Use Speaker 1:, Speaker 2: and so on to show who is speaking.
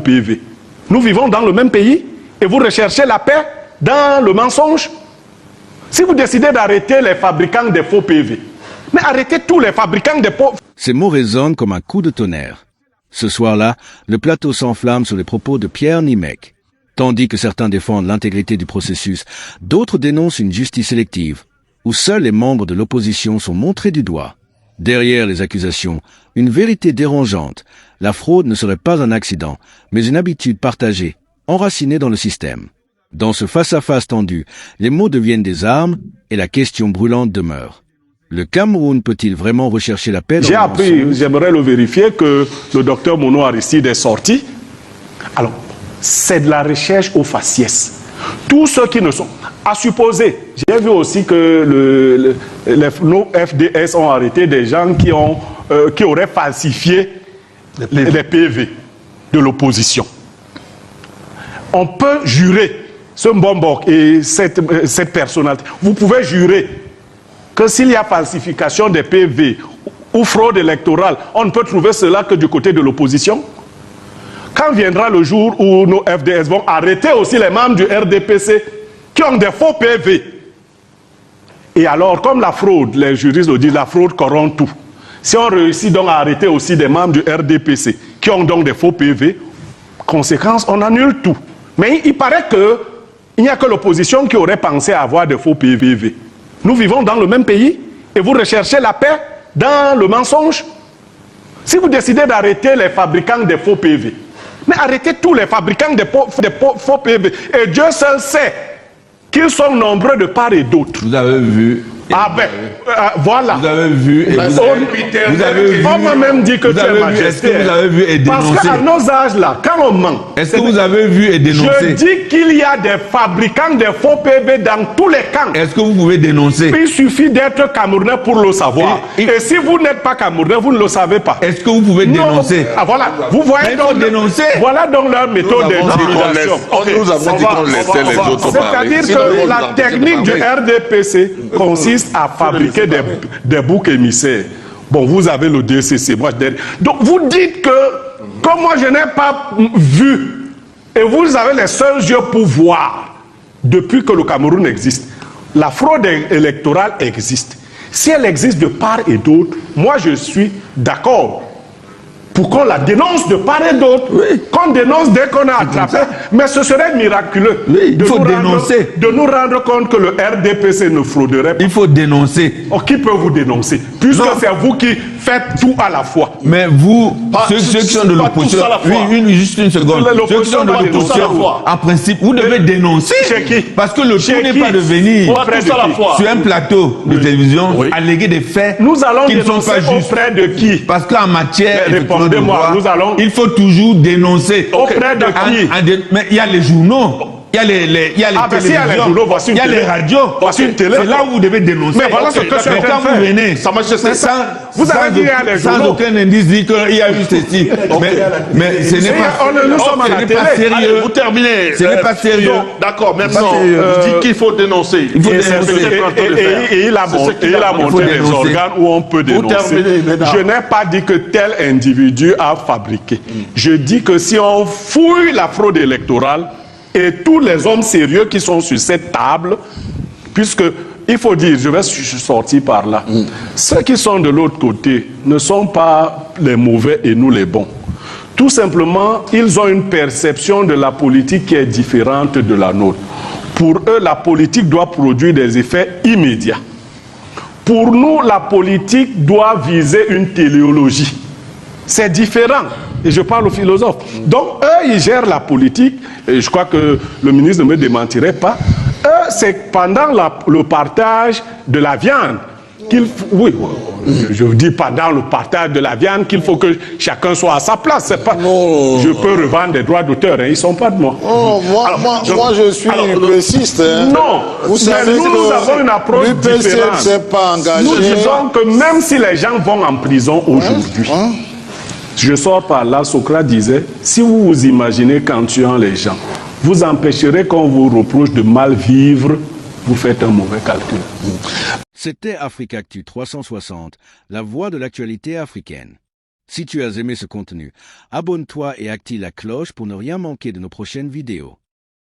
Speaker 1: PV. Nous vivons dans le même pays et vous recherchez la paix dans le mensonge. Si vous décidez d'arrêter les fabricants de faux PV, mais arrêtez tous les fabricants de faux...
Speaker 2: Ces mots résonnent comme un coup de tonnerre. Ce soir-là, le plateau s'enflamme sur les propos de Pierre Nimec. Tandis que certains défendent l'intégrité du processus, d'autres dénoncent une justice sélective, où seuls les membres de l'opposition sont montrés du doigt. Derrière les accusations, une vérité dérangeante. La fraude ne serait pas un accident, mais une habitude partagée, enracinée dans le système. Dans ce face-à-face tendu, les mots deviennent des armes et la question brûlante demeure. Le Cameroun peut-il vraiment rechercher la paix?
Speaker 1: J'ai appris, j'aimerais le vérifier, que le docteur Mono Aristide est sorti. Alors, c'est de la recherche au faciès. Tous ceux qui ne sont... À supposer, j'ai vu aussi que nos FDS ont arrêté des gens qui auraient falsifié les PV de l'opposition. On peut jurer, ce Mbombok et cette personnalité, vous pouvez jurer que s'il y a falsification des PV ou fraude électorale, on ne peut trouver cela que du côté de l'opposition. Quand viendra le jour où nos FDS vont arrêter aussi les membres du RDPC qui ont des faux PV, et alors, comme la fraude, les juristes le disent, la fraude corrompt tout. Si on réussit donc à arrêter aussi des membres du RDPC qui ont donc des faux PV, conséquence, on annule tout. Mais il paraît qu'il n'y a que l'opposition qui aurait pensé à avoir des faux PV. Nous vivons dans le même pays et vous recherchez la paix dans le mensonge. Si vous décidez d'arrêter les fabricants de faux PV, mais arrêtez tous les fabricants de faux PV. Et Dieu seul sait qu'ils sont nombreux de part et d'autre.
Speaker 3: Vous avez vu.
Speaker 1: Ah ben, voilà.
Speaker 3: Vous avez vu et vous avez vu.
Speaker 1: On m'a même dit que tu es majesté.
Speaker 3: Est-ce que vous avez vu et dénoncé?
Speaker 1: Parce qu'à nos âges là, quand on ment...
Speaker 3: Est-ce que vous avez vu et dénoncé?
Speaker 1: Je dis qu'il y a des fabricants de faux PV dans tous les camps.
Speaker 3: Est-ce que vous pouvez dénoncer?
Speaker 1: Il suffit d'être Camerounais pour le savoir. Et si vous n'êtes pas Camerounais, vous ne le savez pas.
Speaker 3: Est-ce que vous pouvez dénoncer?
Speaker 1: Ah voilà. Vous voyez donc
Speaker 3: dénoncer.
Speaker 1: Voilà donc leur méthode d'intimidation.
Speaker 4: Nous avons dit qu'on laissait les autres parler.
Speaker 1: C'est-à-dire que la technique du RDPC consiste à fabriquer des boucs émissaires. Bon, vous avez le DCC. Donc, vous dites que, comme moi, je n'ai pas vu, et vous avez les seuls yeux pour voir, depuis que le Cameroun existe, la fraude électorale existe. Si elle existe de part et d'autre, moi, je suis d'accord pour qu'on la dénonce de part et d'autre, qu'on dénonce dès qu'on a attrapé. Mais ce serait miraculeux de nous rendre compte que le RDPC ne frauderait pas.
Speaker 3: Il faut dénoncer.
Speaker 1: Oh, qui peut vous dénoncer? Puisque c'est vous qui faites tout à la fois.
Speaker 3: Mais vous, ceux qui sont de l'opposition, juste une seconde. Ceux qui sont de l'opposition, en principe, vous devez dénoncer. Parce que le tout n'est pas de venir sur un plateau de télévision alléguer des faits qui ne sont pas justes.
Speaker 1: Auprès de qui?
Speaker 3: Parce qu'en matière
Speaker 1: Répondez-moi,
Speaker 3: il faut toujours dénoncer.
Speaker 1: Auprès de qui?
Speaker 3: Mais il y a les journaux. Il y a les télévisions, il y a les radios. C'est là où vous devez dénoncer.
Speaker 1: Mais voilà ce que je
Speaker 3: Mais quand vous venez,
Speaker 1: vous avez dit à les journaux.
Speaker 3: sans aucun indice dit qu'il y a eu ceci. Mais ce n'est pas sérieux.
Speaker 4: Vous terminez.
Speaker 3: Ce n'est pas sérieux.
Speaker 4: D'accord, merci. Vous dites qu'il faut dénoncer.
Speaker 3: Il faut dénoncer.
Speaker 1: Et il a montré les organes où on peut dénoncer. Je n'ai pas dit que tel individu a fabriqué. Je dis que si on fouille la fraude électorale, et tous les hommes sérieux qui sont sur cette table, puisque, il faut dire, je vais sortir par là, ceux qui sont de l'autre côté ne sont pas les mauvais et nous les bons. Tout simplement, ils ont une perception de la politique qui est différente de la nôtre. Pour eux, la politique doit produire des effets immédiats. Pour nous, la politique doit viser une téléologie. C'est différent. Et je parle aux philosophes. Donc, eux, ils gèrent la politique. Et je crois que le ministre ne me démentirait pas. Eux, c'est pendant le partage de la viande qu'il faut... Oui, je dis pendant le partage de la viande qu'il faut que chacun soit à sa place. C'est pas... Je peux revendre des droits d'auteur. Hein, ils ne sont pas de moi.
Speaker 5: Oh, moi, je suis préciste. Hein.
Speaker 1: Non.
Speaker 5: Vous savez
Speaker 1: nous avons une approche différente.
Speaker 5: Pas engagé.
Speaker 1: Nous disons que même si les gens vont en prison aujourd'hui... Je sors par là, Socrate disait, si vous vous imaginez qu'en tuant les gens, vous empêcherez qu'on vous reproche de mal vivre, vous faites un mauvais calcul.
Speaker 2: C'était Africactu 360, la voix de l'actualité africaine. Si tu as aimé ce contenu, abonne-toi et active la cloche pour ne rien manquer de nos prochaines vidéos.